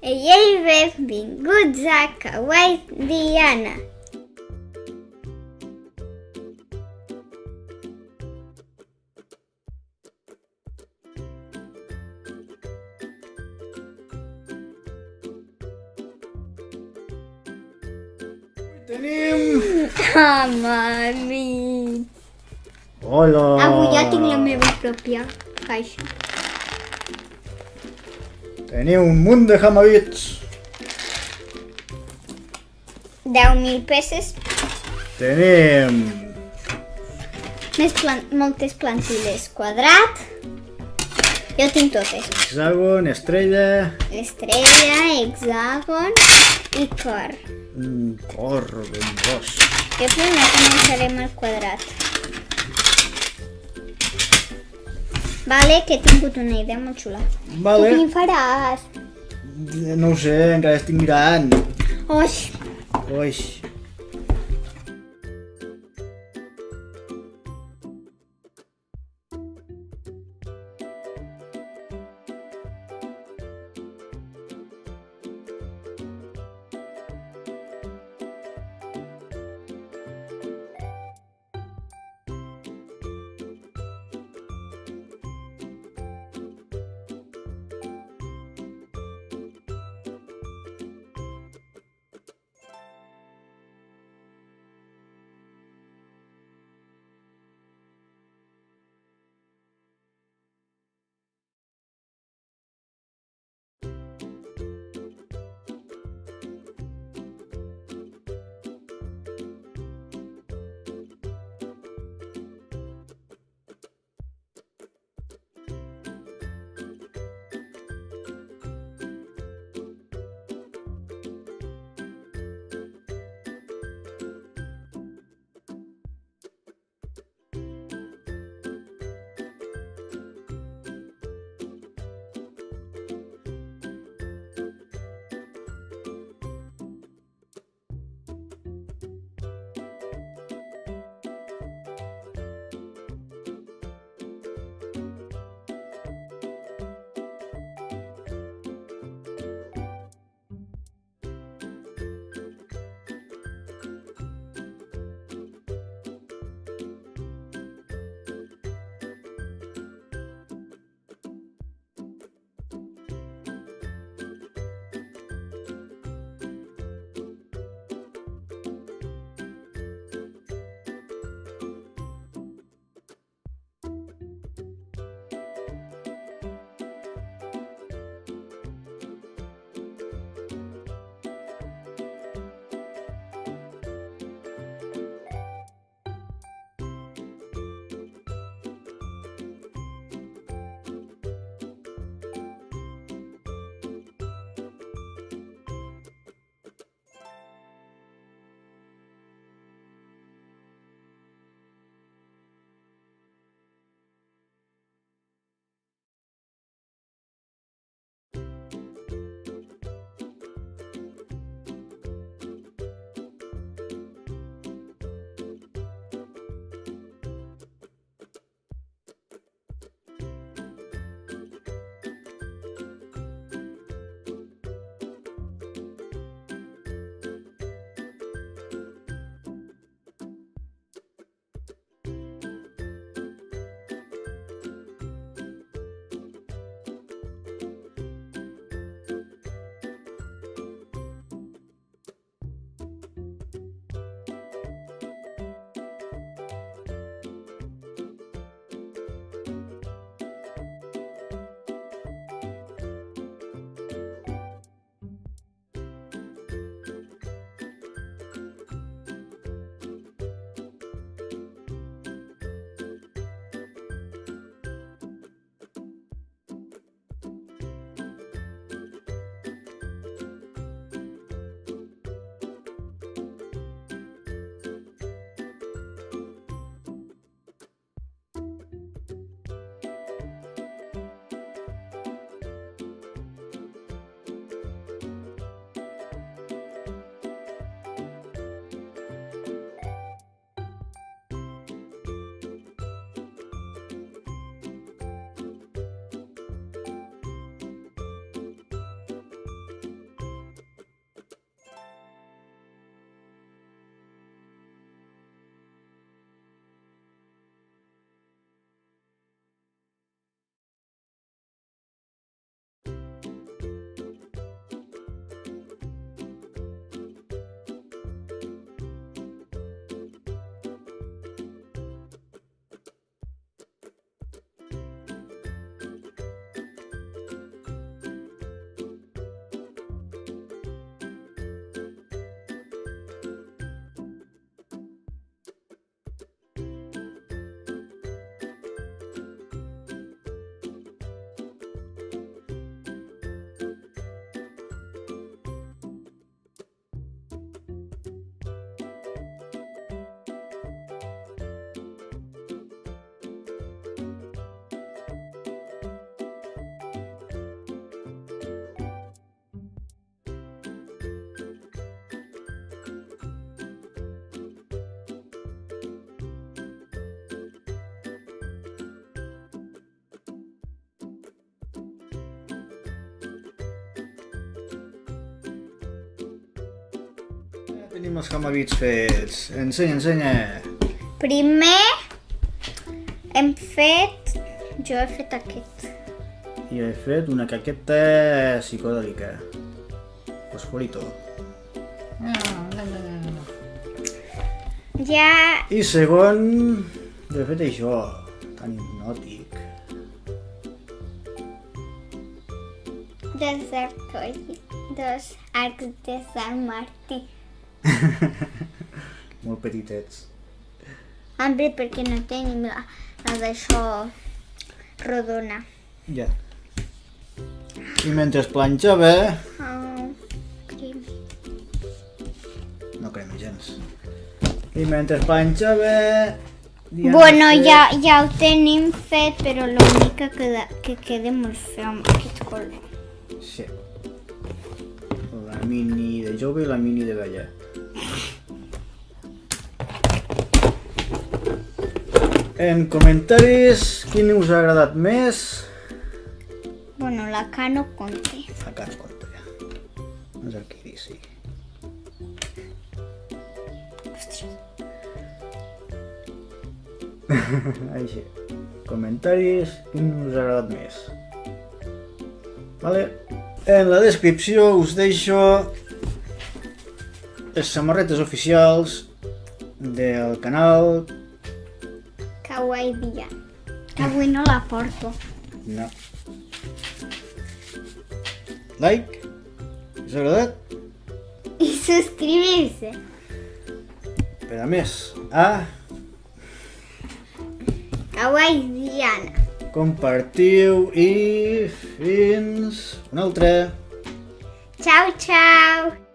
Ei, benvinguts a Kawaii Diana. Tenim... Mami. Hola! Avui ja tinc la meva pròpia caixa. Tenim un munt de hammerits. 10.000 peces, Tenim... moltes plantilles quadrat. Jo tinc totes. hexàgon, estrella... Estrella, hexàgon i cor. Un cor ben gros. Jo primer començarem el quadrat. Vale, que he tingut una idea molt xula. Vale. Tu quin faràs? No ho sé, encara estic mirant. Oix, Oix. Tenim els hamabits fets. Ensenya. Primer hem fet... Jo he fet aquest. I he fet una caqueta psicodèlica. Fosforito. Ja... I segon, jo he fet això, tan hipnòtic. Dos arcs de Sant Martí. Molt petitets. Hombre, perquè no tenim la d'això rodona. Ja. I mentre planxava... Oh, crim. No crema gens. I mentre planxava... Bueno, ja ho tenim fet, però l'únic que queda molt feo amb aquest color. Sí. La mini de jove i la mini de vella. En comentaris, quin us ha agradat més? Bueno, la K no compta. La cara conta ja. No és el que dir, sí. Així. Comentaris, quin us ha agradat més? Vale. En la descripció us deixo les samarretes oficials del canal. Kawaii dia. Avui no la porto. No. Like. Us ha agradat? I subscribir-se. Per a més, a Kawaii Diana. compartiu i fins una altra. Ciao, ciao.